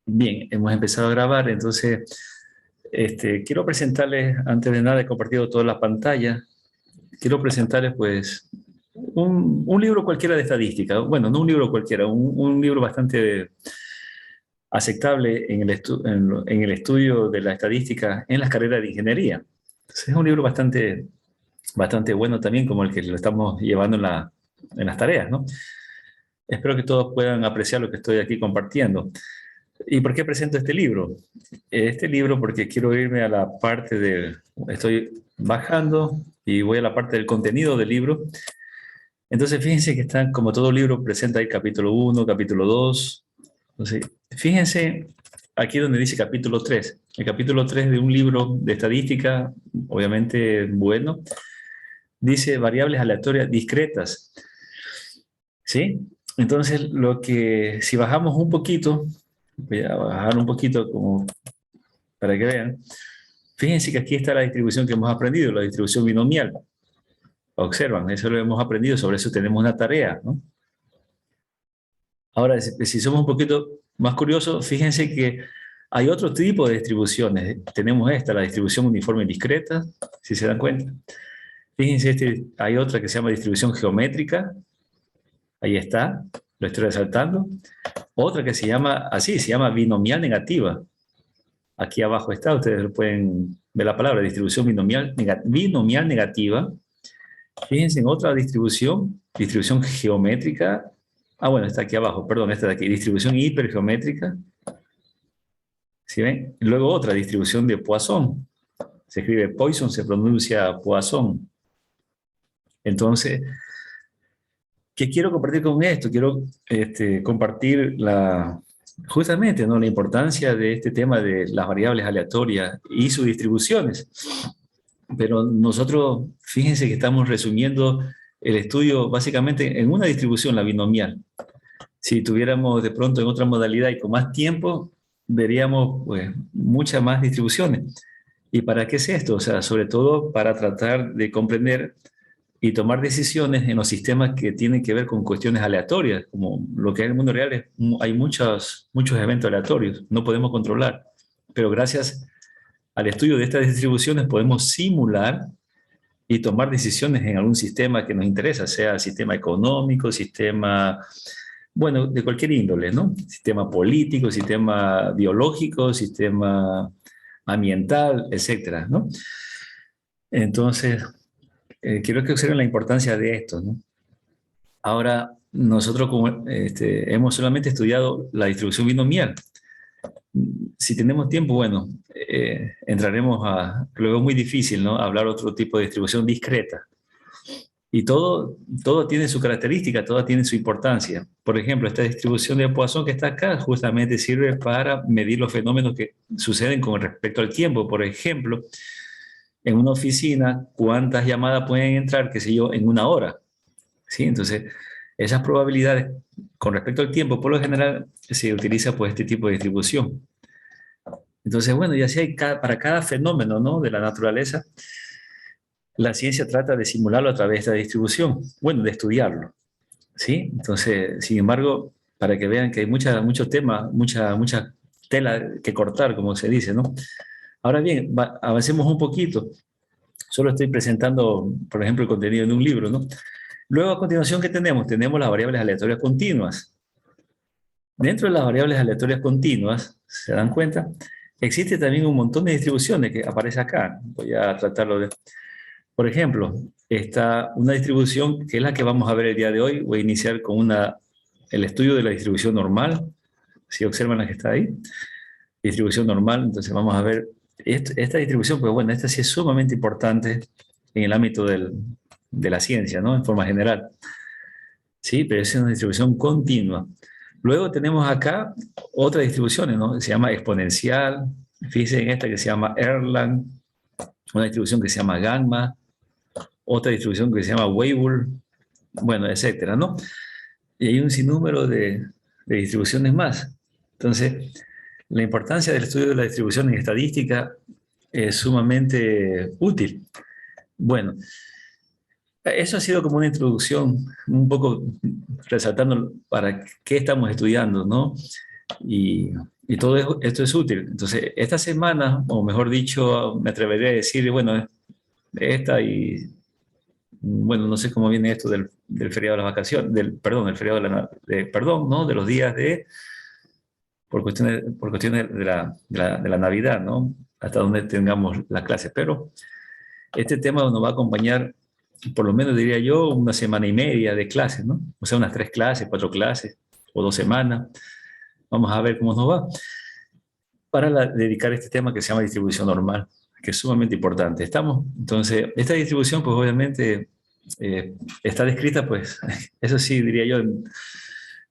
Bien, hemos empezado a grabar, entonces quiero presentarles, antes de nada he compartido toda la pantalla, quiero presentarles pues un libro cualquiera de estadística, bueno, no un libro cualquiera, un libro bastante aceptable en el estudio de la estadística en las carreras de ingeniería. Entonces, es un libro bastante bueno también, como el que lo estamos llevando en las tareas, ¿no? Espero que todos puedan apreciar lo que estoy aquí compartiendo. ¿Y por qué presento este libro? Este libro porque quiero irme a la parte de... Estoy bajando y voy a la parte del contenido del libro. Entonces, fíjense que está, como todo libro, presenta ahí capítulo uno, capítulo 2. Entonces, fíjense aquí donde dice capítulo 3. El capítulo 3 de un libro de estadística, obviamente bueno, dice variables aleatorias discretas. ¿Sí? Entonces, si bajamos un poquito, voy a bajar un poquito como para que vean. Fíjense que aquí está la distribución que hemos aprendido, la distribución binomial. Observan, eso lo hemos aprendido, sobre eso tenemos una tarea, ¿no? Ahora, si somos un poquito más curiosos, fíjense que hay otro tipo de distribuciones. Tenemos esta, la distribución uniforme discreta, si se dan cuenta. Fíjense, hay otra que se llama distribución geométrica. Ahí está, lo estoy resaltando. Otra que se llama, así, se llama binomial negativa. Aquí abajo está, ustedes pueden ver la palabra distribución binomial negativa. Fíjense en otra distribución geométrica. Ah, bueno, está aquí abajo, perdón, esta de aquí, distribución hipergeométrica. ¿Sí ven? Y luego otra distribución de Poisson. Se escribe Poisson, se pronuncia Poisson. Entonces, ¿qué quiero compartir con esto? Quiero compartir justamente, ¿no?, la importancia de este tema de las variables aleatorias y sus distribuciones. Pero nosotros, fíjense que estamos resumiendo el estudio básicamente en una distribución, la binomial. Si tuviéramos de pronto en otra modalidad y con más tiempo, veríamos pues muchas más distribuciones. ¿Y para qué es esto? O sea, sobre todo para tratar de comprender y tomar decisiones en los sistemas que tienen que ver con cuestiones aleatorias, como lo que es el mundo real, hay muchos eventos aleatorios, no podemos controlar, pero gracias al estudio de estas distribuciones podemos simular y tomar decisiones en algún sistema que nos interesa, sea sistema económico, sistema, bueno, de cualquier índole, ¿no? Sistema político, sistema biológico, sistema ambiental, etcétera, ¿no? Entonces, quiero que observen la importancia de esto, ¿no? Ahora, nosotros hemos solamente estudiado la distribución binomial. Si tenemos tiempo, bueno, entraremos luego es muy difícil, ¿no?, hablar otro tipo de distribución discreta. Y todo tiene su característica, todo tiene su importancia. Por ejemplo, esta distribución de Poisson que está acá justamente sirve para medir los fenómenos que suceden con respecto al tiempo. Por ejemplo, en una oficina, ¿cuántas llamadas pueden entrar, qué sé yo, en una hora? ¿Sí? Entonces, esas probabilidades con respecto al tiempo, por lo general, se utiliza pues este tipo de distribución. Entonces, bueno, y así hay para cada fenómeno, ¿no?, de la naturaleza, la ciencia trata de simularlo a través de esta distribución, bueno, de estudiarlo, ¿sí? Entonces, sin embargo, para que vean que hay muchos temas, mucha tela que cortar, como se dice, ¿no? Ahora bien, avancemos un poquito. Solo estoy presentando, por ejemplo, el contenido de un libro, ¿no? Luego, a continuación, ¿qué tenemos? Tenemos las variables aleatorias continuas. Dentro de las variables aleatorias continuas, ¿se dan cuenta? Existe también un montón de distribuciones que aparece acá. Voy a tratarlo de... Por ejemplo, está una distribución que es la que vamos a ver el día de hoy. Voy a iniciar con el estudio de la distribución normal. Si observan la que está ahí, distribución normal. Entonces vamos a ver esta distribución, pues bueno, esta sí es sumamente importante en el ámbito de la ciencia, ¿no?, en forma general. Sí, pero es una distribución continua. Luego tenemos acá otras distribuciones, ¿no? Se llama exponencial. Fíjense en esta que se llama Erlang, una distribución que se llama gamma, otra distribución que se llama Weibull, bueno, etcétera, ¿no? Y hay un sinnúmero de distribuciones más. Entonces, la importancia del estudio de la distribución en estadística es sumamente útil. Bueno, eso ha sido como una introducción, un poco resaltando para qué estamos estudiando, ¿no? y, y todo esto es útil. Entonces, esta semana, o mejor dicho, me atrevería a decir, bueno, esta y, bueno, no sé cómo viene esto del feriado de las vacaciones, perdón, el feriado perdón, ¿no? De los días por cuestiones de la Navidad, ¿no? Hasta donde tengamos las clases. Pero este tema nos va a acompañar, por lo menos diría yo, una semana y media de clases, ¿no? O sea, unas 3 clases, 4 clases, o 2 semanas. Vamos a ver cómo nos va. Para dedicar este tema que se llama distribución normal, que es sumamente importante. Entonces, esta distribución, pues obviamente está descrita, pues, eso sí, diría yo,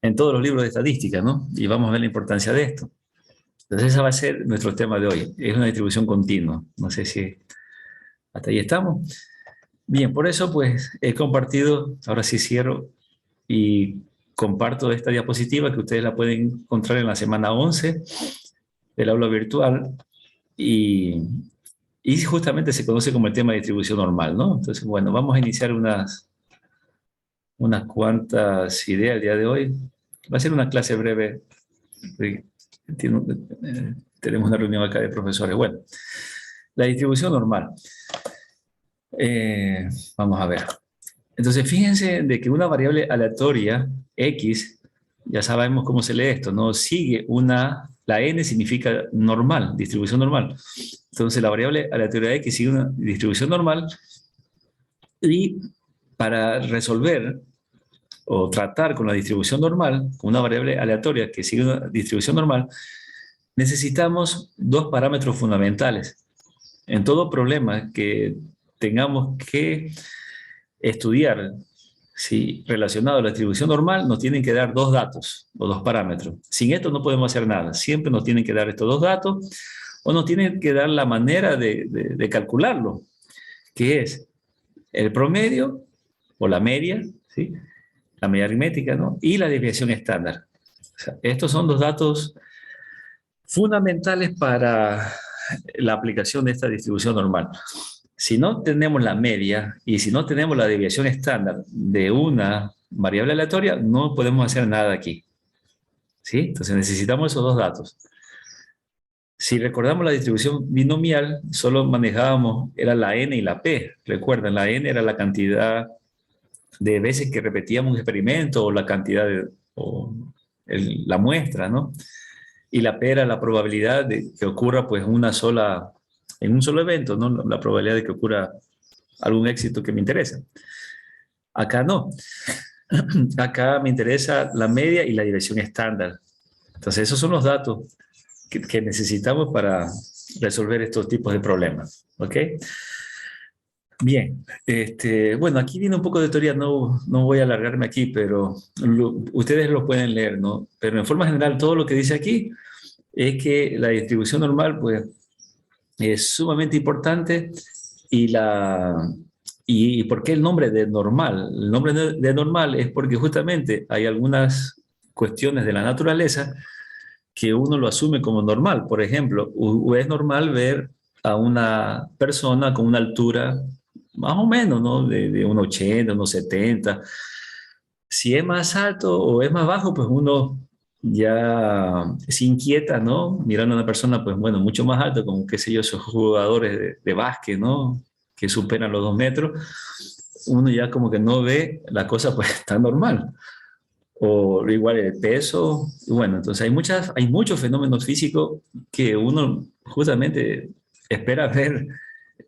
en todos los libros de estadística, ¿no? Y vamos a ver la importancia de esto. Entonces, ese va a ser nuestro tema de hoy. Es una distribución continua. No sé si hasta ahí estamos. Bien, por eso, pues, he compartido, ahora sí cierro y comparto esta diapositiva que ustedes la pueden encontrar en la semana 11 del aula virtual y, y justamente se conoce como el tema de distribución normal, ¿no? Entonces, bueno, vamos a iniciar unas cuantas ideas el día de hoy. Va a ser una clase breve. Entiendo, tenemos una reunión acá de profesores. Bueno, la distribución normal. Eh, Vamos a ver. Entonces, fíjense de que una variable aleatoria, X, ya sabemos cómo se lee esto, ¿no? Sigue la n significa normal, distribución normal. Entonces, la variable aleatoria X sigue una distribución normal y para resolver o tratar con la distribución normal, con una variable aleatoria que sigue una distribución normal, necesitamos dos parámetros fundamentales. En todo problema que tengamos que estudiar, si relacionado a la distribución normal, nos tienen que dar dos datos o dos parámetros. Sin esto no podemos hacer nada. Siempre nos tienen que dar estos dos datos o nos tienen que dar la manera de calcularlo, que es el promedio o la media, ¿sí? La media aritmética, ¿no? Y la desviación estándar. O sea, estos son dos datos fundamentales para la aplicación de esta distribución normal. Si no tenemos la media y si no tenemos la desviación estándar de una variable aleatoria, no podemos hacer nada aquí. ¿Sí? Entonces necesitamos esos dos datos. Si recordamos la distribución binomial, solo manejábamos, era la n y la p. Recuerden, la n era la cantidad de veces que repetíamos un experimento o la cantidad la muestra, ¿no? Y la P era la probabilidad de que ocurra pues en un solo evento, ¿no? La probabilidad de que ocurra algún éxito que me interesa. Acá no. Acá me interesa la media y la dirección estándar. Entonces esos son los datos que necesitamos para resolver estos tipos de problemas. ¿Ok? Bien, bueno, aquí viene un poco de teoría, no voy a alargarme aquí, pero ustedes lo pueden leer, ¿no? Pero en forma general, todo lo que dice aquí es que la distribución normal, pues, es sumamente importante y ¿y por qué el nombre de normal? El nombre de normal es porque justamente hay algunas cuestiones de la naturaleza que uno lo asume como normal. Por ejemplo, es normal ver a una persona con una altura más o menos, ¿no? De 1,80, 1,70. Si es más alto o es más bajo, pues uno ya se inquieta, ¿no? Mirando a una persona, pues bueno, mucho más alto, como qué sé yo, esos jugadores de básquet, ¿no? Que superan los 2 metros, uno ya como que no ve la cosa pues tan normal. O igual el peso, y bueno, entonces hay muchos fenómenos físicos que uno justamente espera ver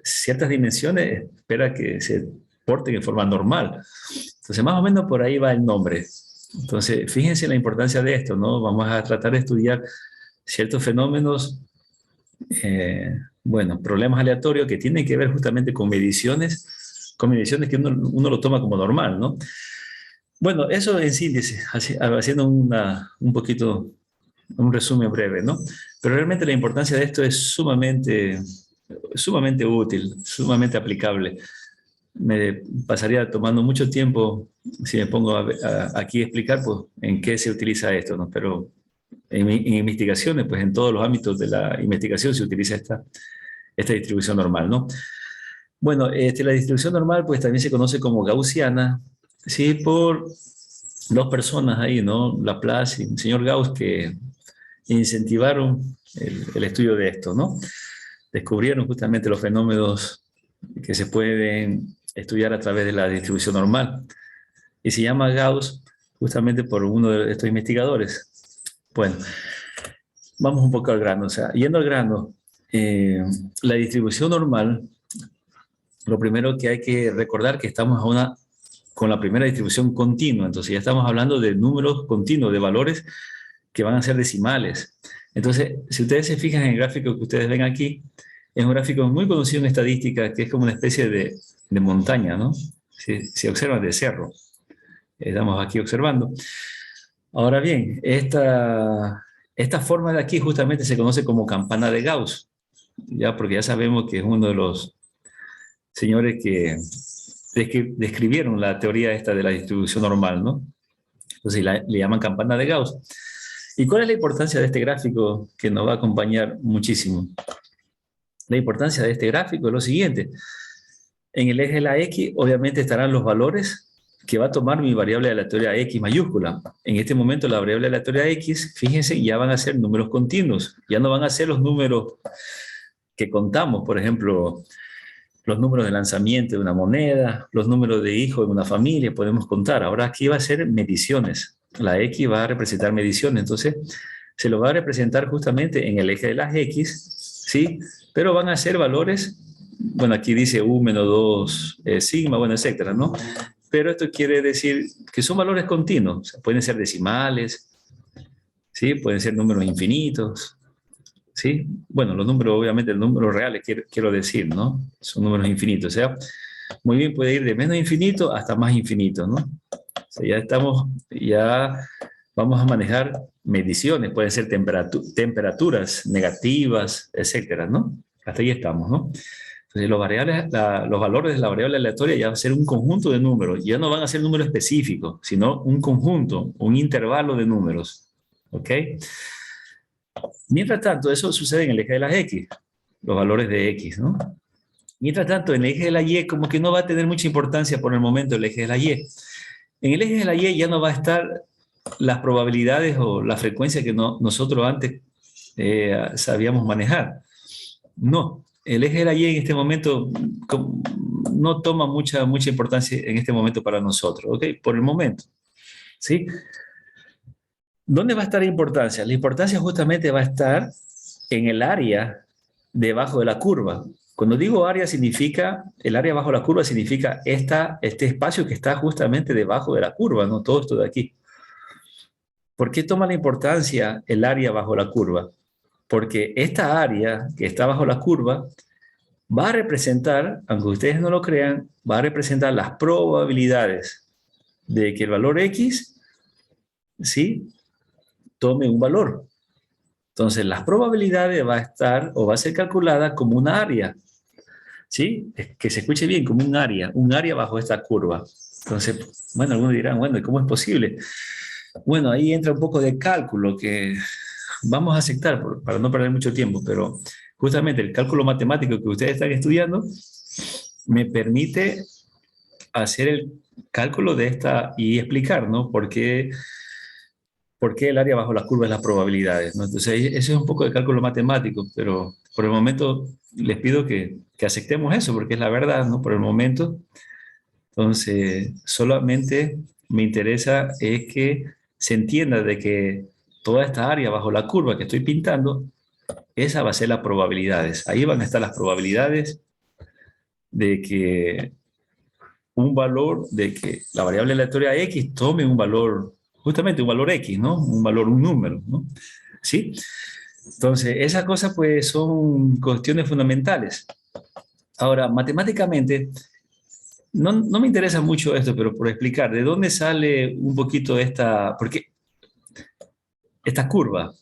ciertas dimensiones, espera que se porten en forma normal. Entonces, más o menos por ahí va el nombre. Entonces, fíjense la importancia de esto, ¿no? Vamos a tratar de estudiar ciertos fenómenos, bueno, problemas aleatorios que tienen que ver justamente con mediciones que uno lo toma como normal, ¿no? Bueno, eso en síntesis, haciendo un poquito, un resumen breve, ¿no? Pero realmente la importancia de esto es sumamente útil, sumamente aplicable. Me pasaría tomando mucho tiempo si me pongo aquí a explicar pues, en qué se utiliza esto, ¿no? Pero en investigaciones, pues en todos los ámbitos de la investigación se utiliza esta distribución normal, ¿no? Bueno, la distribución normal pues también se conoce como gaussiana, ¿sí? Por dos personas ahí, ¿no? Laplace y el señor Gauss, que incentivaron el estudio de esto, ¿no? Descubrieron justamente los fenómenos que se pueden estudiar a través de la distribución normal. Y se llama Gauss justamente por uno de estos investigadores. Bueno, vamos un poco al grano. O sea, yendo al grano, la distribución normal, lo primero que hay que recordar que estamos con la primera distribución continua. Entonces ya estamos hablando de números continuos, de valores que van a ser decimales. Entonces, si ustedes se fijan en el gráfico que ustedes ven aquí, es un gráfico muy conocido en estadística, que es como una especie de montaña, ¿no? Si observan, de cerro. Estamos aquí observando. Ahora bien, esta forma de aquí justamente se conoce como campana de Gauss, ya porque ya sabemos que es uno de los señores que describieron la teoría esta de la distribución normal, ¿no? Entonces le llaman campana de Gauss. ¿Y cuál es la importancia de este gráfico que nos va a acompañar muchísimo? La importancia de este gráfico es lo siguiente. En el eje de la X, obviamente, estarán los valores que va a tomar mi variable aleatoria X mayúscula. En este momento, la variable aleatoria X, fíjense, ya van a ser números continuos. Ya no van a ser los números que contamos, por ejemplo, los números de lanzamiento de una moneda, los números de hijos de una familia, podemos contar. Ahora aquí va a ser mediciones. La X va a representar mediciones. Entonces, se lo va a representar justamente en el eje de las X, ¿sí? Pero van a ser valores, bueno, aquí dice U menos 2 sigma, bueno, etcétera, ¿no? Pero esto quiere decir que son valores continuos. O sea, pueden ser decimales, ¿sí? Pueden ser números infinitos, ¿sí? Bueno, los números, obviamente, los números reales, quiero decir, ¿no? Son números infinitos. O sea, muy bien puede ir de menos infinito hasta más infinito, ¿no? O sea, ya vamos a manejar mediciones, pueden ser temperaturas negativas, etcétera, ¿no? Hasta ahí estamos, ¿no? Entonces, los valores de la variable aleatoria ya va a ser un conjunto de números, ya no van a ser números específicos, sino un conjunto, un intervalo de números, ¿ok? Mientras tanto, eso sucede en el eje de las X, los valores de X, ¿no? Mientras tanto, en el eje de la Y, como que no va a tener mucha importancia por el momento el eje de la Y. En el eje de la Y ya no va a estar las probabilidades o la frecuencia que nosotros antes sabíamos manejar. No, el eje de la Y en este momento no toma mucha importancia en este momento para nosotros, ¿ok? Por el momento, ¿sí? ¿Dónde va a estar la importancia? La importancia justamente va a estar en el área debajo de la curva. Cuando digo área significa, el área bajo la curva significa este espacio que está justamente debajo de la curva, ¿no? Todo esto de aquí. ¿Por qué toma la importancia el área bajo la curva? Porque esta área que está bajo la curva va a representar, aunque ustedes no lo crean, va a representar las probabilidades de que el valor X, ¿sí?, tome un valor. Entonces, las probabilidades va a estar o va a ser calculada como una área, ¿sí? Que se escuche bien, como un área bajo esta curva. Entonces, bueno, algunos dirán, bueno, ¿y cómo es posible? Bueno, ahí entra un poco de cálculo que vamos a aceptar para no perder mucho tiempo, pero justamente el cálculo matemático que ustedes están estudiando me permite hacer el cálculo de esta y explicar, ¿no? ¿Por qué el área bajo la curva es las probabilidades, ¿no? Entonces, ese es un poco de cálculo matemático, pero por el momento les pido que aceptemos eso, porque es la verdad, ¿no? Por el momento. Entonces, solamente me interesa es que se entienda de que toda esta área bajo la curva que estoy pintando, esa va a ser las probabilidades. Ahí van a estar las probabilidades de que de que la variable aleatoria X tome un valor, justamente un valor X, ¿no? Un número, ¿no? ¿Sí? Entonces, esas cosas pues son cuestiones fundamentales. Ahora, matemáticamente, no me interesa mucho esto, pero por explicar, ¿de dónde sale un poquito porque esta curva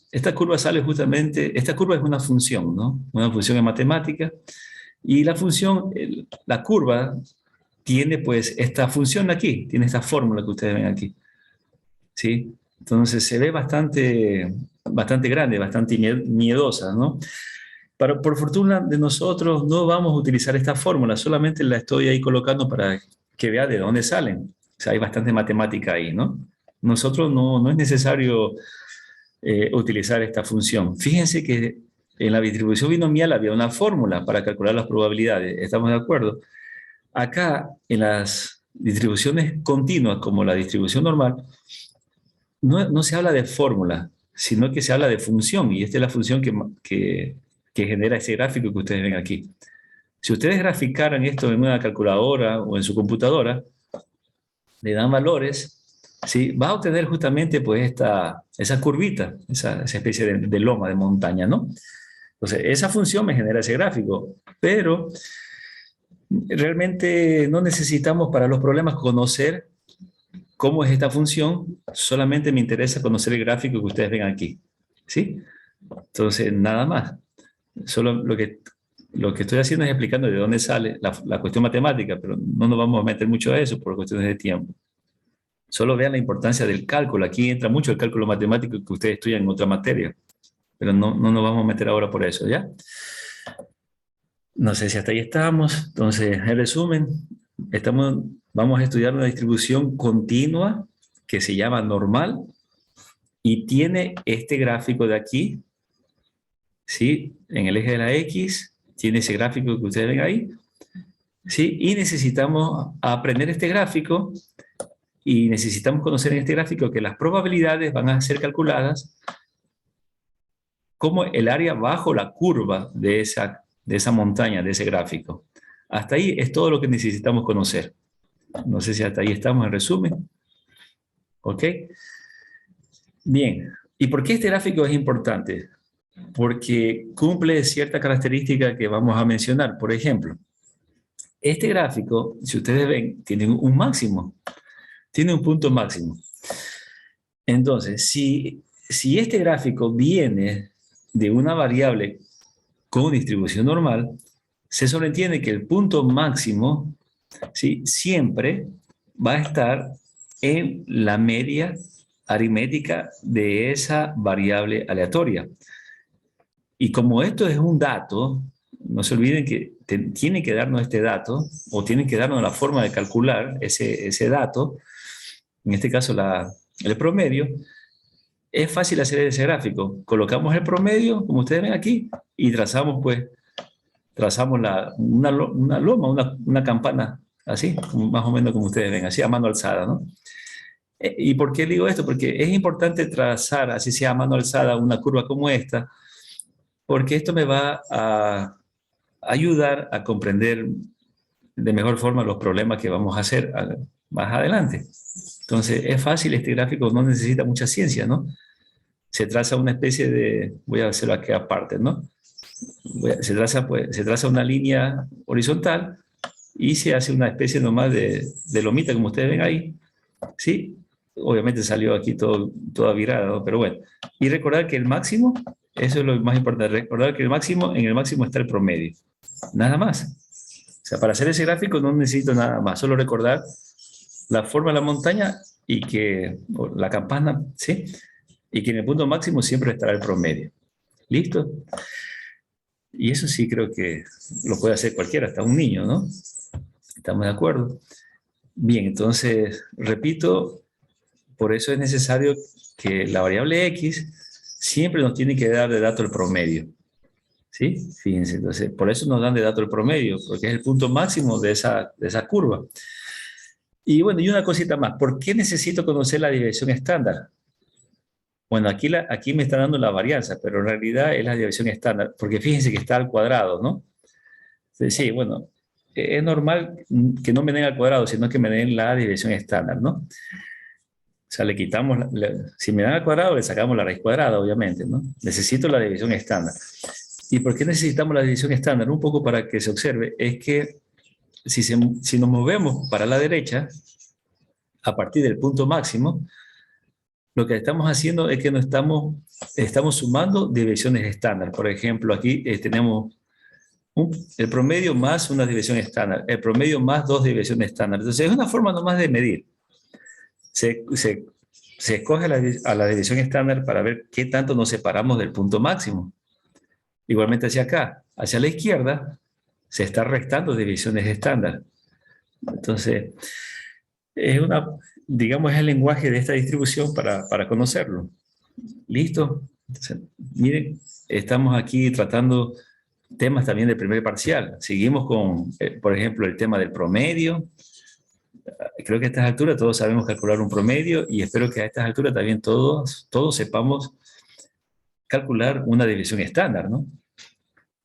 sale justamente, esta curva es una función, ¿no? Una función en matemática, y la función, la curva, tiene pues esta función aquí, tiene esta fórmula que ustedes ven aquí, ¿sí? Entonces se ve bastante grande, bastante miedosa, ¿no? Por fortuna de nosotros no vamos a utilizar esta fórmula, solamente la estoy ahí colocando para que vea de dónde salen. O sea, hay bastante matemática ahí, ¿no? Nosotros no es necesario utilizar esta función. Fíjense que en la distribución binomial había una fórmula para calcular las probabilidades. ¿Estamos de acuerdo? Acá, en las distribuciones continuas, como la distribución normal, no se habla de fórmula, sino que se habla de función, y esta es la función que genera ese gráfico que ustedes ven aquí. Si ustedes graficaran esto en una calculadora o en su computadora, le dan valores, ¿sí? Va a obtener justamente pues esa curvita, esa especie de loma, de montaña, ¿no? Entonces, esa función me genera ese gráfico, pero realmente no necesitamos para los problemas conocer cómo es esta función, solamente me interesa conocer el gráfico que ustedes ven aquí, ¿sí? Entonces, nada más. Solo lo que estoy haciendo es explicando de dónde sale la cuestión matemática, pero no nos vamos a meter mucho a eso por cuestiones de tiempo. Solo vean la importancia del cálculo. Aquí entra mucho el cálculo matemático que ustedes estudian en otra materia, pero no nos vamos a meter ahora por eso, ¿ya? No sé si hasta ahí estamos. Entonces, en resumen, vamos a estudiar una distribución continua que se llama normal y tiene este gráfico de aquí, ¿sí? En el eje de la X, tiene ese gráfico que ustedes ven ahí, ¿sí? Y necesitamos aprender este gráfico y necesitamos conocer en este gráfico que las probabilidades van a ser calculadas como el área bajo la curva de esa montaña, de ese gráfico. Hasta ahí es todo lo que necesitamos conocer. No sé si hasta ahí estamos en resumen. ¿Ok? Bien. ¿Y por qué este gráfico es importante? Porque cumple cierta característica que vamos a mencionar. Por ejemplo, este gráfico, si ustedes ven, tiene un máximo. Tiene un punto máximo. Entonces, si este gráfico viene de una variable con distribución normal, se sobreentiende que el punto máximo, ¿sí?, siempre va a estar en la media aritmética de esa variable aleatoria. Y como esto es un dato, no se olviden que tienen que darnos este dato, o tienen que darnos la forma de calcular ese dato, en este caso el promedio. Es fácil hacer ese gráfico. Colocamos el promedio, como ustedes ven aquí, y trazamos una loma, una campana, así, más o menos como ustedes ven, así a mano alzada, ¿no? ¿Y por qué digo esto? Porque es importante trazar, así sea a mano alzada, una curva como esta, porque esto me va a ayudar a comprender de mejor forma los problemas que vamos a hacer más adelante. Entonces, es fácil, este gráfico no necesita mucha ciencia, ¿no? Se traza una especie de, voy a hacerlo aquí aparte, ¿no? Se traza una línea horizontal y se hace una especie nomás de lomita, como ustedes ven ahí, ¿sí? Obviamente salió aquí toda virada, ¿no? Pero bueno. Y recordar que el máximo, eso es lo más importante, recordar que en el máximo está el promedio. Nada más. O sea, para hacer ese gráfico no necesito nada más, solo recordar la forma de la montaña y que la campana, ¿sí? Y que en el punto máximo siempre estará el promedio. ¿Listo? Y eso sí creo que lo puede hacer cualquiera, hasta un niño, ¿no? ¿Estamos de acuerdo? Bien, entonces, repito, por eso es necesario que la variable x siempre nos tiene que dar de dato el promedio. ¿Sí? Fíjense, entonces, por eso nos dan de dato el promedio, porque es el punto máximo de esa curva. Y bueno, y una cosita más, ¿por qué necesito conocer la desviación estándar? Bueno, aquí me está dando la varianza, pero en realidad es la desviación estándar, porque fíjense que está al cuadrado, ¿no? Sí, bueno, es normal que no me den al cuadrado, sino que me den la desviación estándar, ¿no? O sea, le quitamos, si me dan al cuadrado, le sacamos la raíz cuadrada, obviamente, ¿no? Necesito la división estándar. ¿Y por qué necesitamos la división estándar? Un poco para que se observe, es que si nos movemos para la derecha, a partir del punto máximo, lo que estamos haciendo es que no estamos sumando divisiones estándar. Por ejemplo, aquí tenemos el promedio más una división estándar, el promedio más dos divisiones estándar. Entonces, es una forma nomás de medir. Se escoge a la división estándar para ver qué tanto nos separamos del punto máximo. Igualmente hacia acá, hacia la izquierda, se está restando divisiones estándar. Entonces, digamos, es el lenguaje de esta distribución para conocerlo. ¿Listo? Entonces, miren, estamos aquí tratando temas también del primer parcial. Seguimos con, por ejemplo, el tema del promedio. Creo que a estas alturas todos sabemos calcular un promedio y espero que a estas alturas también todos sepamos calcular una desviación estándar, ¿no?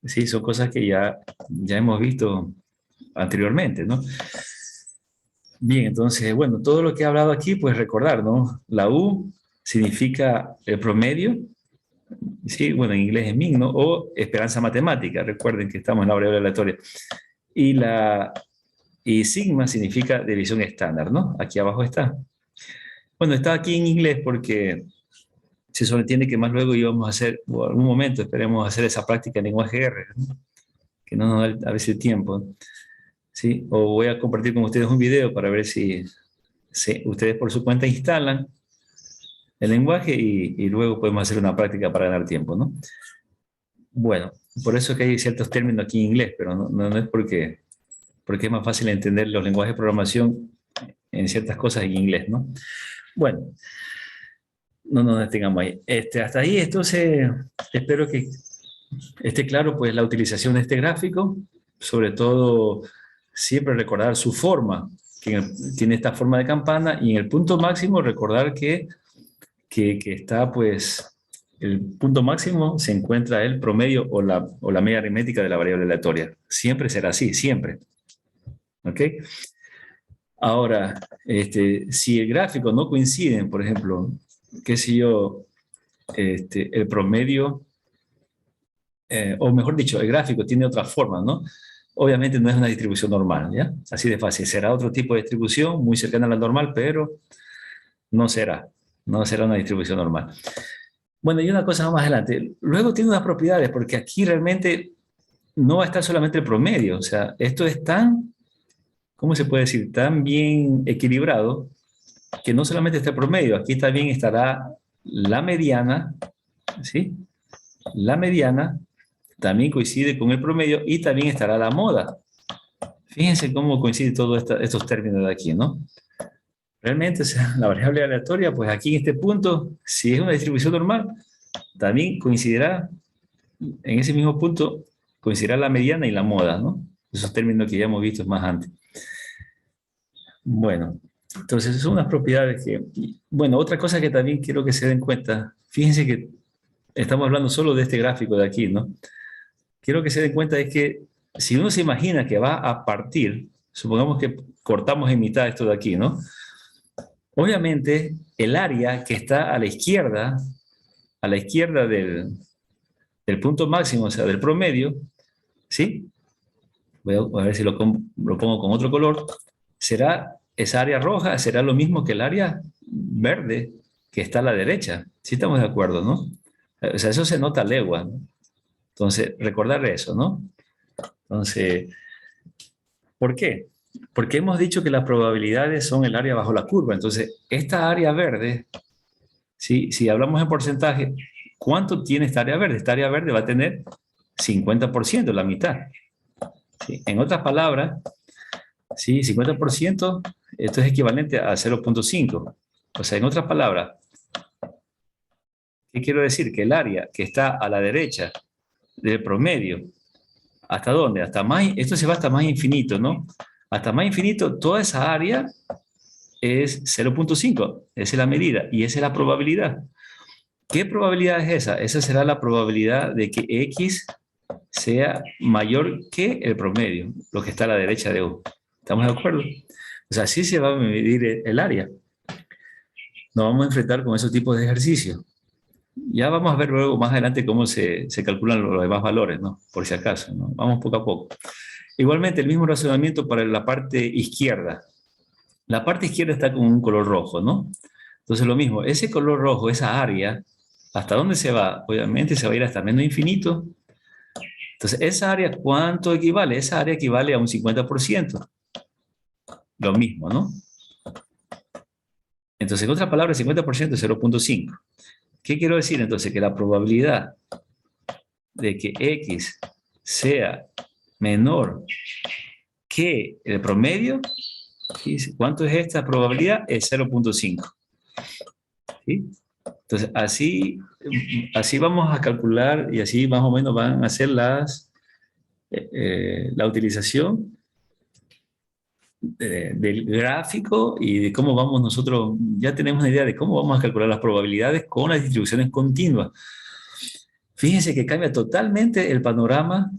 Sí, son cosas que ya hemos visto anteriormente, ¿no? Bien, entonces, bueno, todo lo que he hablado aquí, pues recordar, ¿no? La U significa el promedio, sí, bueno, en inglés es mean, ¿no? O esperanza matemática, recuerden que estamos en la variable aleatoria. Y sigma significa desviación estándar, ¿no? Aquí abajo está. Bueno, está aquí en inglés porque se sobreentiende que más luego íbamos a hacer, o algún momento esperemos hacer esa práctica en lenguaje R, ¿no? Que no nos da a veces tiempo, ¿sí? O voy a compartir con ustedes un video para ver si ustedes por su cuenta instalan el lenguaje y luego podemos hacer una práctica para ganar tiempo, ¿no? Bueno, por eso es que hay ciertos términos aquí en inglés, pero no es porque es más fácil entender los lenguajes de programación en ciertas cosas en inglés, ¿no? Bueno, no nos detengamos ahí. Hasta ahí, entonces, espero que esté claro pues la utilización de este gráfico, sobre todo siempre recordar su forma, que tiene esta forma de campana, y en el punto máximo recordar que está pues, el punto máximo se encuentra el promedio o la media aritmética de la variable aleatoria. Siempre será así, siempre. ¿Ok? Ahora, si el gráfico no coincide, por ejemplo, qué sé yo, el promedio, o mejor dicho, el gráfico tiene otra forma, ¿no? Obviamente no es una distribución normal, ¿ya? Así de fácil. Será otro tipo de distribución, muy cercana a la normal, pero no será una distribución normal. Bueno, y una cosa más adelante. Luego tiene unas propiedades, porque aquí realmente no va a estar solamente el promedio. O sea, esto es tan, ¿cómo se puede decir? Tan bien equilibrado que no solamente está el promedio, aquí también estará la mediana, ¿sí? La mediana también coincide con el promedio y también estará la moda. Fíjense cómo coinciden todos estos términos de aquí, ¿no? Realmente, o sea, la variable aleatoria, pues aquí en este punto, si es una distribución normal, también coincidirá, en ese mismo punto, coincidirá la mediana y la moda, ¿no? Esos términos que ya hemos visto más antes. Bueno, entonces son unas propiedades que... Bueno, otra cosa que también quiero que se den cuenta, fíjense que estamos hablando solo de este gráfico de aquí, ¿no? Quiero que se den cuenta es que si uno se imagina que va a partir, supongamos que cortamos en mitad esto de aquí, ¿no? Obviamente, el área que está a la izquierda del punto máximo, o sea, del promedio, ¿sí? Voy a ver si lo pongo con otro color. Será esa área roja, será lo mismo que el área verde que está a la derecha. Sí estamos de acuerdo, ¿no? O sea, eso se nota a legua, ¿no? Entonces, recordar eso, ¿no? Entonces, ¿por qué? Porque hemos dicho que las probabilidades son el área bajo la curva. Entonces, esta área verde, ¿sí? Si hablamos en porcentaje, ¿cuánto tiene esta área verde? Esta área verde va a tener 50%, la mitad. ¿Sí? En otras palabras, ¿sí? 50%, esto es equivalente a 0,5. O sea, en otras palabras, ¿qué quiero decir? Que el área que está a la derecha del promedio, ¿hasta dónde? Hasta más, esto se va hasta más infinito, ¿no? Hasta más infinito, toda esa área es 0,5. Esa es la medida y esa es la probabilidad. ¿Qué probabilidad es esa? Esa será la probabilidad de que X sea mayor que el promedio, lo que está a la derecha de U. ¿Estamos de acuerdo? O sea, así se va a medir el área. Nos vamos a enfrentar con esos tipos de ejercicios. Ya vamos a ver luego más adelante cómo se calculan los demás valores, ¿no? Por si acaso, ¿no? Vamos poco a poco. Igualmente, el mismo razonamiento para la parte izquierda. La parte izquierda está con un color rojo, ¿no? Entonces lo mismo, ese color rojo, esa área, ¿hasta dónde se va? Obviamente se va a ir hasta menos infinito. Entonces, ¿esa área cuánto equivale? Esa área equivale a un 50%. Lo mismo, ¿no? Entonces, en otras palabras, 50% es 0,5. ¿Qué quiero decir entonces? Que la probabilidad de que X sea menor que el promedio, ¿sí? ¿Cuánto es esta probabilidad? Es 0,5. ¿Sí? Entonces, así vamos a calcular y así más o menos van a ser la utilización del gráfico y de cómo vamos nosotros, ya tenemos una idea de cómo vamos a calcular las probabilidades con las distribuciones continuas. Fíjense que cambia totalmente el panorama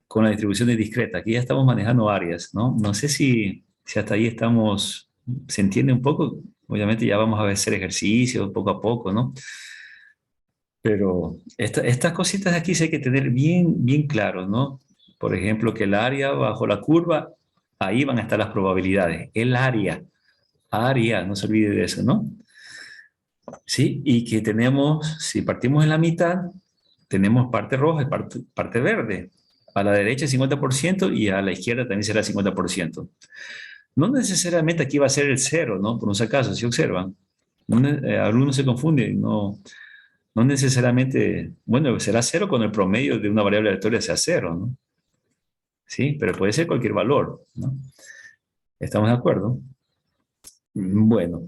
con las distribuciones discretas. Aquí ya estamos manejando áreas, ¿no? No sé si hasta ahí estamos, se entiende un poco. Obviamente ya vamos a hacer ejercicios poco a poco, ¿no? Pero estas cositas de aquí sí hay que tener bien, bien claro, ¿no? Por ejemplo, que el área bajo la curva, ahí van a estar las probabilidades. El área, no se olvide de eso, ¿no? Sí, y que tenemos, si partimos en la mitad, tenemos parte roja y parte verde. A la derecha 50% y a la izquierda también será 50%. No necesariamente aquí va a ser el cero, ¿no? Por un si acaso, si observan. Algunos se confunden, no necesariamente, bueno, será cero cuando el promedio de una variable aleatoria sea cero, ¿no? Sí, pero puede ser cualquier valor, ¿no? ¿Estamos de acuerdo? Bueno,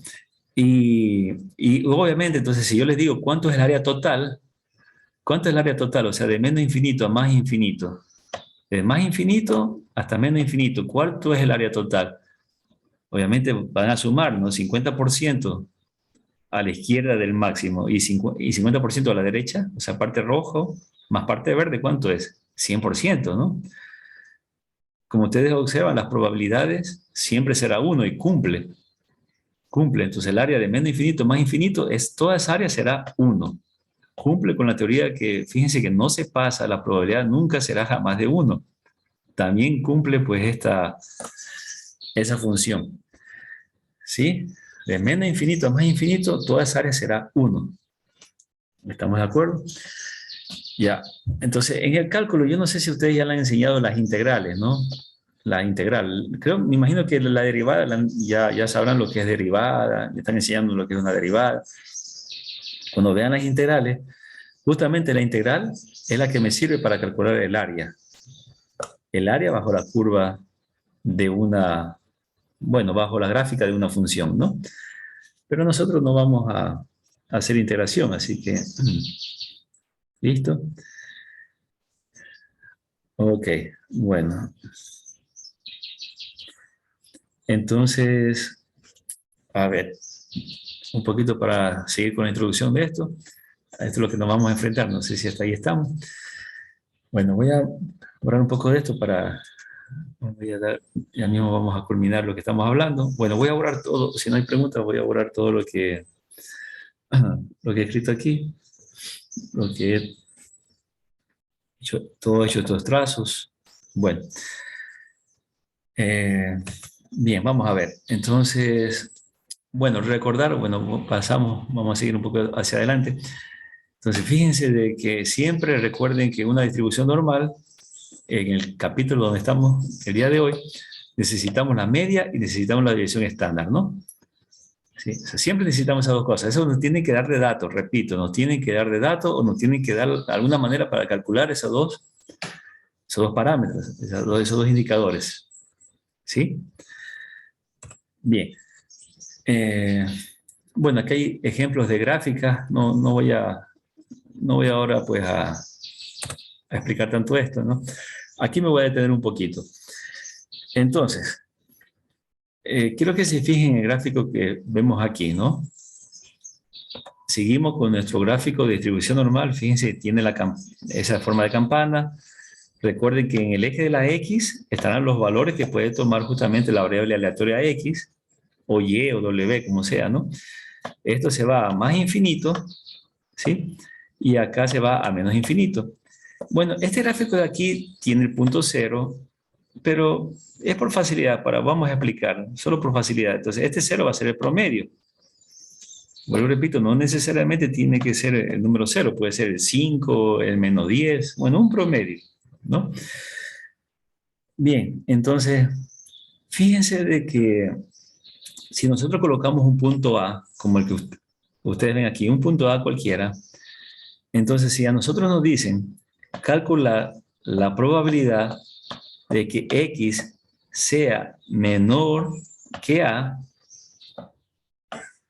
y obviamente, entonces, si yo les digo cuánto es el área total, ¿cuánto es el área total? O sea, de menos infinito a más infinito. De más infinito hasta menos infinito. ¿Cuánto es el área total? Obviamente van a sumar, ¿no? 50% a la izquierda del máximo y 50% a la derecha, o sea, parte rojo más parte verde, ¿cuánto es? 100%, ¿no? Como ustedes observan, las probabilidades siempre será uno y cumple. Cumple. Entonces el área de menos infinito más infinito, toda esa área será uno. Cumple con la teoría que, fíjense que no se pasa, la probabilidad nunca será jamás de uno. También cumple pues esa función. ¿Sí? De menos infinito a más infinito, toda esa área será uno. ¿Estamos de acuerdo? Ya. Entonces, en el cálculo, yo no sé si ustedes ya le han enseñado las integrales, ¿no? La integral. Creo, me imagino que la derivada, ya sabrán lo que es derivada, están enseñando lo que es una derivada. Cuando vean las integrales, justamente la integral es la que me sirve para calcular el área. El área bajo la curva de bueno, bajo la gráfica de una función, ¿no? Pero nosotros no vamos a hacer integración, así que, ¿listo? Ok, bueno. Entonces, a ver, un poquito para seguir con la introducción de esto. A esto es lo que nos vamos a enfrentar, no sé si hasta ahí estamos. Bueno, voy a borrar un poco de esto ya mismo vamos a culminar lo que estamos hablando. Bueno, voy a borrar todo, si no hay preguntas, voy a borrar todo lo que he escrito aquí, lo que he hecho estos trazos. Bueno, eh, bien, vamos a ver. Entonces, bueno, recordar, bueno, vamos a seguir un poco hacia adelante. Entonces, fíjense de que siempre recuerden que una distribución normal, en el capítulo donde estamos el día de hoy, necesitamos la media y necesitamos la desviación estándar, ¿no? Sí, o sea, siempre necesitamos esas dos cosas. Eso nos tiene que dar de datos, repito, nos tienen que dar de datos o nos tienen que dar alguna manera para calcular esos dos parámetros, esos dos indicadores. ¿Sí? Bien. Eh, bueno, aquí hay ejemplos de gráficas. No voy ahora pues a explicar tanto esto, ¿no? Aquí me voy a detener un poquito. Entonces, quiero que se fijen en el gráfico que vemos aquí, ¿no? Seguimos con nuestro gráfico de distribución normal. Fíjense, tiene esa forma de campana. Recuerden que en el eje de la X estarán los valores que puede tomar justamente la variable aleatoria X, o Y, o W, como sea, ¿no? Esto se va a más infinito, ¿sí? Y acá se va a menos infinito. Bueno, este gráfico de aquí tiene el punto cero, pero es por facilidad, vamos a explicar, solo por facilidad. Entonces, este cero va a ser el promedio. Vuelvo repito, no necesariamente tiene que ser el número cero, puede ser el 5, el menos 10, bueno, un promedio, ¿no? Bien, entonces, fíjense de que si nosotros colocamos un punto A, como el que ustedes ven aquí, un punto A cualquiera, entonces si a nosotros nos dicen, calcula la probabilidad de que X sea menor que A,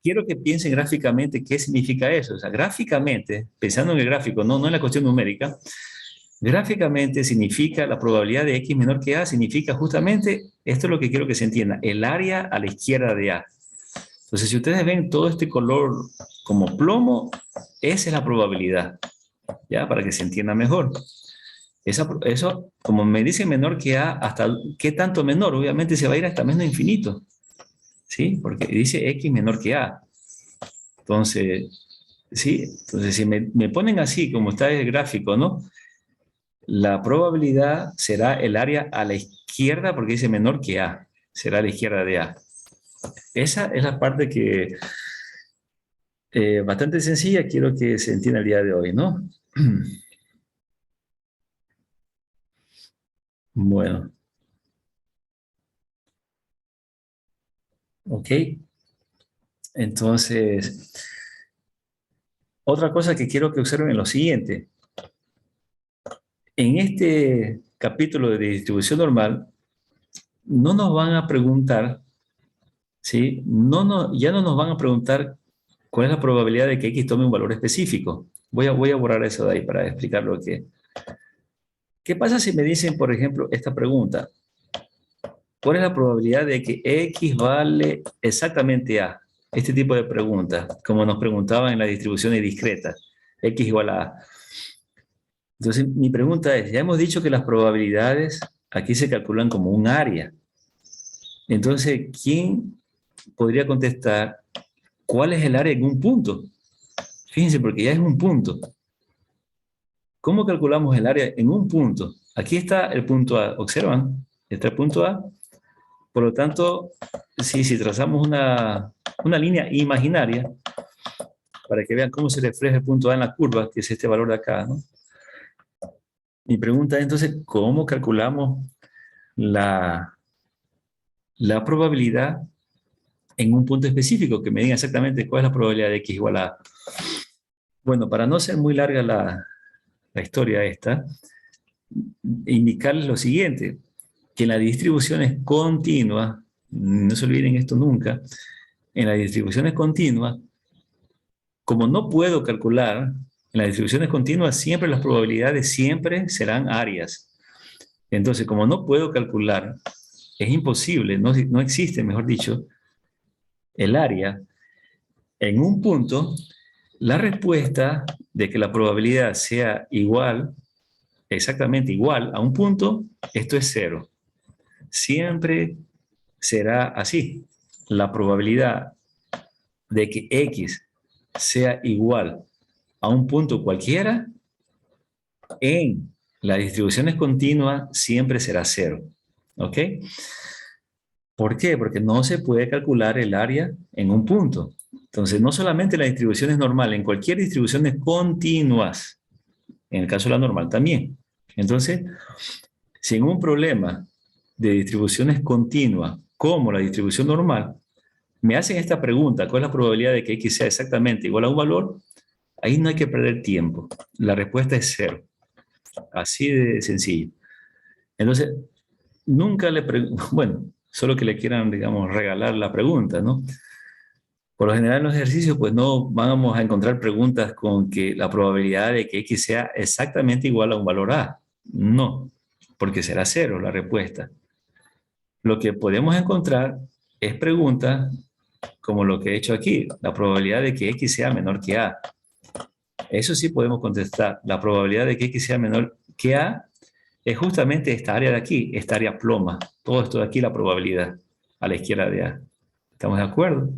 quiero que piensen gráficamente qué significa eso. O sea, gráficamente, pensando en el gráfico, no en la cuestión numérica, gráficamente significa la probabilidad de X menor que A, significa justamente, esto es lo que quiero que se entienda, el área a la izquierda de A. Entonces, si ustedes ven todo este color como plomo, esa es la probabilidad, ¿ya? Para que se entienda mejor. Eso, como me dice menor que A, ¿hasta qué tanto menor? Obviamente se va a ir hasta menos infinito, ¿sí? Porque dice X menor que A. Entonces, ¿sí? Entonces, si me ponen así, como está el gráfico, ¿no? La probabilidad será el área a la izquierda, porque dice menor que A, será a la izquierda de A. Esa es la parte que bastante sencilla, quiero que se entienda el día de hoy, ¿no? Bueno, ok. Entonces, otra cosa que quiero que observen es lo siguiente. En este capítulo de distribución normal, no nos van a preguntar, ¿sí? Ya no nos van a preguntar cuál es la probabilidad de que X tome un valor específico. Voy a borrar eso de ahí para explicar lo que... ¿Qué pasa si me dicen, por ejemplo, esta pregunta? ¿Cuál es la probabilidad de que X vale exactamente A? Este tipo de preguntas, como nos preguntaban en las distribuciones discretas, X igual a A. Entonces, mi pregunta es, ya hemos dicho que las probabilidades aquí se calculan como un área. Entonces, ¿quién podría contestar cuál es el área en un punto? Fíjense, porque ya es un punto. ¿Cómo calculamos el área en un punto? Aquí está el punto A, observan, está el punto A. Por lo tanto, si trazamos una línea imaginaria, para que vean cómo se refleja el punto A en la curva, que es este valor de acá, ¿no? Mi pregunta es entonces, ¿cómo calculamos la, la probabilidad en un punto específico? Que me diga exactamente cuál es la probabilidad de X igual a... Bueno, para no ser muy larga la historia esta, indicarles lo siguiente, que en las distribuciones continuas, no se olviden esto nunca, en las distribuciones continuas, como no puedo calcular, en las distribuciones continuas siempre las probabilidades siempre serán áreas. Entonces, como no puedo calcular, es imposible, no existe, mejor dicho, el área en un punto, la respuesta de que la probabilidad sea igual, exactamente igual a un punto, esto es cero. Siempre será así. La probabilidad de que X sea igual a un punto cualquiera en las distribuciones continuas siempre será cero. ¿Ok? ¿Por qué? Porque no se puede calcular el área en un punto. Entonces, no solamente las distribuciones normales, en cualquier distribuciones continuas, en el caso de la normal también. Entonces, si en un problema de distribuciones continuas, como la distribución normal, me hacen esta pregunta, ¿cuál es la probabilidad de que X sea exactamente igual a un valor? Ahí no hay que perder tiempo. La respuesta es cero. Así de sencillo. Entonces, nunca le pregunto, bueno, solo que le quieran, digamos, regalar la pregunta, ¿no? Por lo general en los ejercicios, pues no vamos a encontrar preguntas con que la probabilidad de que X sea exactamente igual a un valor A. No, porque será cero la respuesta. Lo que podemos encontrar es preguntas como lo que he hecho aquí, la probabilidad de que X sea menor que A. Eso sí podemos contestar. La probabilidad de que X sea menor que A es justamente esta área de aquí, esta área ploma. Todo esto de aquí, la probabilidad a la izquierda de A. ¿Estamos de acuerdo?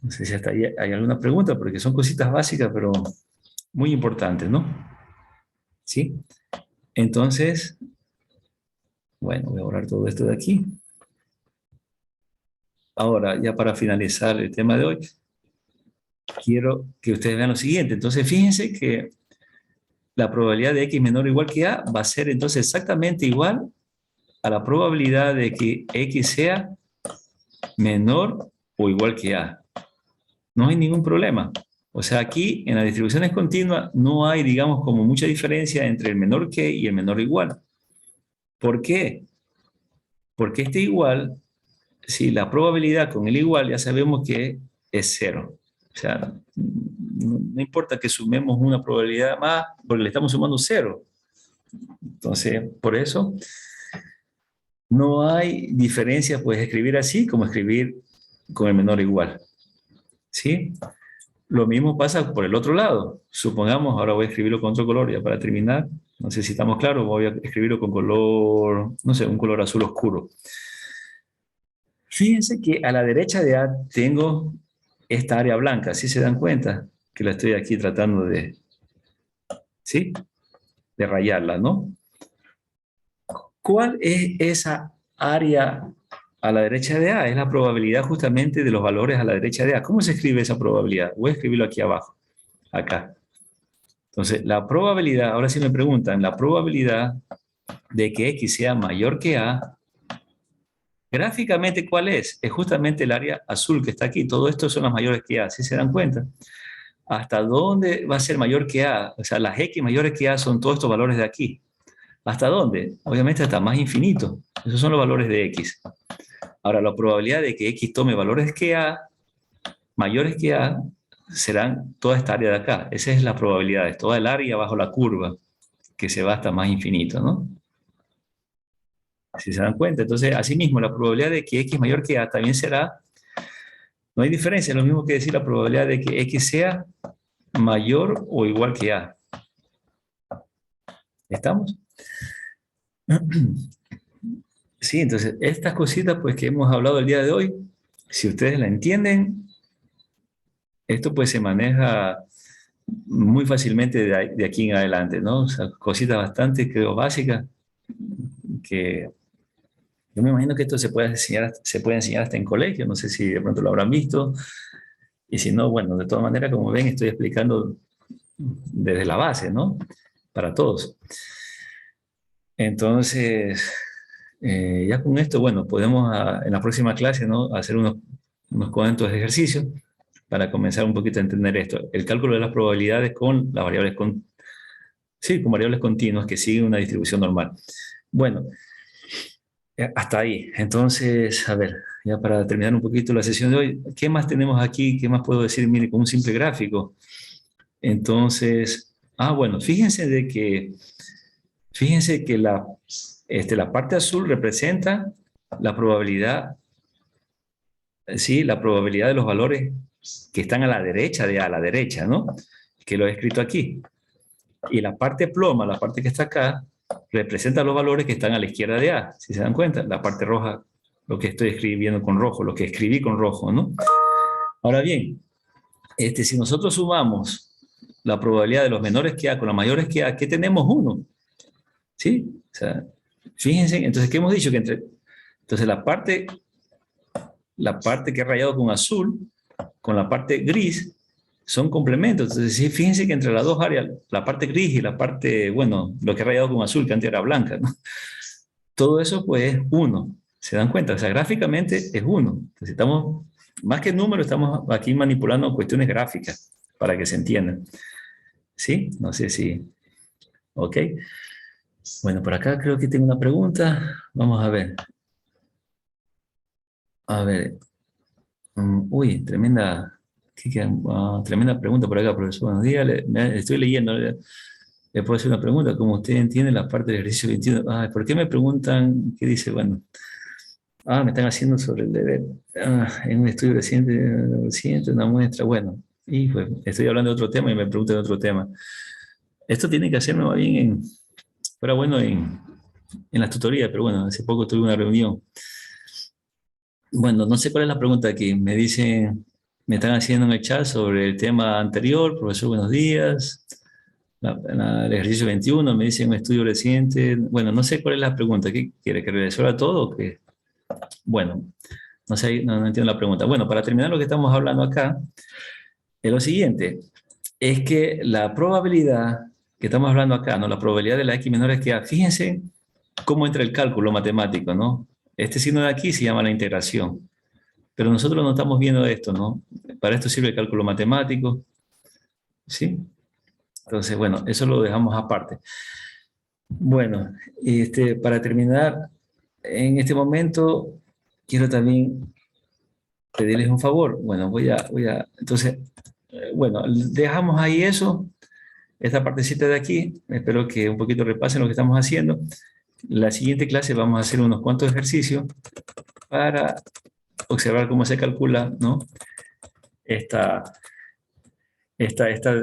No sé si hasta ahí hay alguna pregunta, porque son cositas básicas, pero muy importantes, ¿no? ¿Sí? Entonces, bueno, voy a borrar todo esto de aquí. Ahora, ya para finalizar el tema de hoy, quiero que ustedes vean lo siguiente. Entonces, fíjense que la probabilidad de X menor o igual que A va a ser entonces exactamente igual a la probabilidad de que X sea menor o igual que A. No hay ningún problema. O sea, aquí en las distribuciones continuas no hay, digamos, como mucha diferencia entre el menor que y el menor igual. ¿Por qué? Porque este igual si la probabilidad con el igual ya sabemos que es cero. O sea, no importa que sumemos una probabilidad más, porque le estamos sumando cero. Entonces, por eso no hay diferencia, pues escribir así como escribir con el menor igual. ¿Sí? Lo mismo pasa por el otro lado. Supongamos, ahora voy a escribirlo con otro color ya para terminar. No sé si estamos claros, voy a escribirlo con color, no sé, un color azul oscuro. Fíjense que a la derecha de A tengo esta área blanca, ¿sí se dan cuenta? Que la estoy aquí tratando de, ¿sí? De rayarla, ¿no? ¿Cuál es esa área a la derecha de A? Es la probabilidad justamente de los valores a la derecha de A. ¿Cómo se escribe esa probabilidad? Voy a escribirlo aquí abajo, acá. Entonces, la probabilidad, ahora sí me preguntan, la probabilidad de que X sea mayor que A, gráficamente, ¿cuál es? Es justamente el área azul que está aquí. Todo esto son las mayores que A, ¿sí se dan cuenta? ¿Hasta dónde va a ser mayor que A? O sea, las X mayores que A son todos estos valores de aquí. ¿Hasta dónde? Obviamente hasta más infinito. Esos son los valores de X. Ahora, la probabilidad de que X tome valores que A, mayores que A, serán toda esta área de acá. Esa es la probabilidad, es toda el área bajo la curva, que se va hasta más infinito, ¿no? Si se dan cuenta. Entonces, asimismo, la probabilidad de que X mayor que A también será, no hay diferencia, es lo mismo que decir la probabilidad de que X sea mayor o igual que A. ¿Estamos? Sí, entonces, estas cositas pues que hemos hablado el día de hoy, si ustedes la entienden, esto pues se maneja muy fácilmente de aquí en adelante, ¿no? O sea, cositas bastante, creo, básicas, que yo me imagino que esto se puede enseñar hasta en colegio, no sé si de pronto lo habrán visto, y si no, bueno, de todas maneras, como ven, estoy explicando desde la base, ¿no? Para todos. Entonces, ya con esto, bueno, podemos en la próxima clase, ¿no? Hacer unos cuantos ejercicios para comenzar un poquito a entender esto. El cálculo de las probabilidades con las variables, sí, con variables continuas que siguen una distribución normal. Bueno, hasta ahí. Entonces, a ver, ya para terminar un poquito la sesión de hoy, ¿qué más tenemos aquí? ¿Qué más puedo decir? Mire, con un simple gráfico. Entonces, bueno, fíjense que la parte azul representa la probabilidad, sí, la probabilidad de los valores que están a la derecha de A, a la derecha, ¿no? Que lo he escrito aquí. Y la parte ploma, la parte que está acá, representa los valores que están a la izquierda de A, si se dan cuenta. La parte roja, lo que estoy escribiendo con rojo, lo que escribí con rojo, ¿no? Ahora bien, si nosotros sumamos la probabilidad de los menores que A con los mayores que A, ¿qué tenemos? 1. ¿Sí? O sea, fíjense, entonces, ¿qué hemos dicho? Entonces, la parte que he rayado con azul, con la parte gris, son complementos. Entonces, sí, fíjense que entre las dos áreas, la parte gris y la parte, bueno, lo que he rayado con azul, que antes era blanca, ¿no? Todo eso, pues, es 1. ¿Se dan cuenta? O sea, gráficamente es 1. Entonces, estamos, más que números, estamos aquí manipulando cuestiones gráficas para que se entiendan. ¿Sí? No sé si... Ok. Bueno, por acá creo que tengo una pregunta. Vamos a ver. A ver. Uy, tremenda pregunta por acá, profesor. Buenos días. Estoy leyendo. Le puedo hacer una pregunta. Como usted entiende la parte del ejercicio 21. ¿Por qué me preguntan? ¿Qué dice? Bueno. Me están haciendo sobre el deber. En un estudio reciente, una muestra. Bueno, y pues estoy hablando de otro tema y me preguntan de otro tema. Esto tiene que hacerme más bien fuera bueno en las tutorías, pero bueno, hace poco tuve una reunión. Bueno, no sé cuál es la pregunta aquí. Me están haciendo en el chat sobre el tema anterior. Profesor, buenos días. El ejercicio 21 me dice un estudio reciente. Bueno, no sé cuál es la pregunta. ¿Qué quiere que resuelva todo o qué? Bueno, no sé, no entiendo la pregunta. Bueno, para terminar lo que estamos hablando acá, es lo siguiente. Es que la probabilidad que estamos hablando acá, ¿no? La probabilidad de la X menor es que A. Fíjense cómo entra el cálculo matemático, ¿no? Este signo de aquí se llama la integración. Pero nosotros no estamos viendo esto, ¿no? Para esto sirve el cálculo matemático, ¿sí? Entonces, bueno, eso lo dejamos aparte. Bueno, para terminar, en este momento, quiero también pedirles un favor. Bueno, entonces, bueno, dejamos ahí eso, esta partecita de aquí. Espero que un poquito repasen lo que estamos haciendo. La siguiente clase vamos a hacer unos cuantos ejercicios para observar cómo se calcula, ¿no? Esta, esta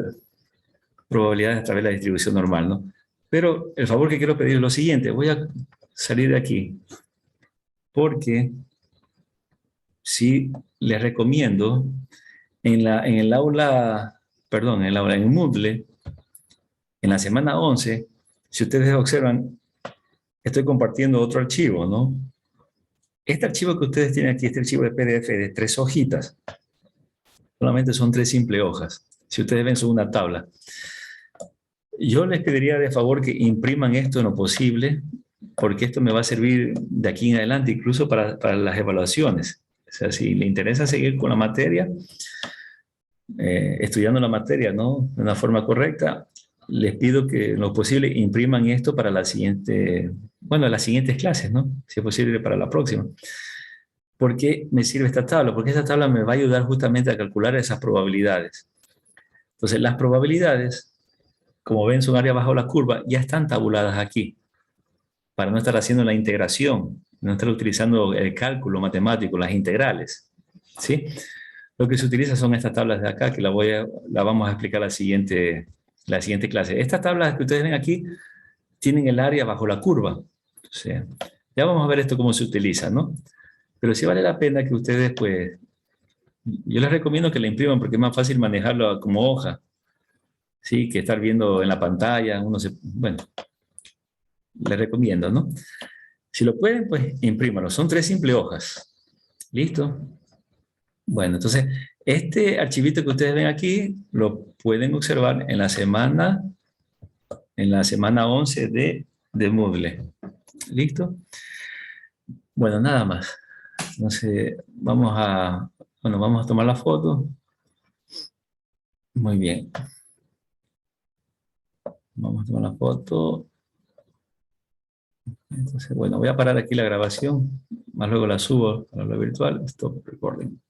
probabilidad a través de la distribución normal, ¿no? Pero el favor que quiero pedir es lo siguiente. Voy a salir de aquí porque sí les recomiendo en el aula, perdón, en el aula, en Moodle, en la semana 11, si ustedes observan, estoy compartiendo otro archivo, ¿no? Este archivo que ustedes tienen aquí, este archivo de PDF de 3 hojitas, solamente son 3 simples hojas. Si ustedes ven, son una tabla. Yo les pediría de favor que impriman esto en lo posible, porque esto me va a servir de aquí en adelante, incluso para las evaluaciones. O sea, si le interesa seguir con la materia, estudiando la materia, ¿no? De una forma correcta, les pido que en lo posible impriman esto para la siguiente, bueno, las siguientes clases, ¿no? Si es posible para la próxima. ¿Por qué me sirve esta tabla? Porque esta tabla me va a ayudar justamente a calcular esas probabilidades. Entonces, las probabilidades, como ven, son áreas bajo la curva, ya están tabuladas aquí, para no estar haciendo la integración, no estar utilizando el cálculo matemático, las integrales, ¿sí? Lo que se utiliza son estas tablas de acá, que la vamos a explicar la siguiente clase. Estas tablas que ustedes ven aquí tienen el área bajo la curva. O sea, ya vamos a ver esto cómo se utiliza, ¿no? Pero sí vale la pena que ustedes, pues, yo les recomiendo que la impriman porque es más fácil manejarlo como hoja, ¿sí? Que estar viendo en la pantalla, bueno, les recomiendo, ¿no? Si lo pueden, pues imprímanlo. Son 3 simples hojas. ¿Listo? Bueno, entonces, este archivito que ustedes ven aquí lo pueden observar en la semana 11 de Moodle. ¿Listo? Bueno, nada más. Entonces, vamos a tomar la foto. Muy bien. Vamos a tomar la foto. Entonces, bueno, voy a parar aquí la grabación. Más luego la subo a la virtual. Stop recording.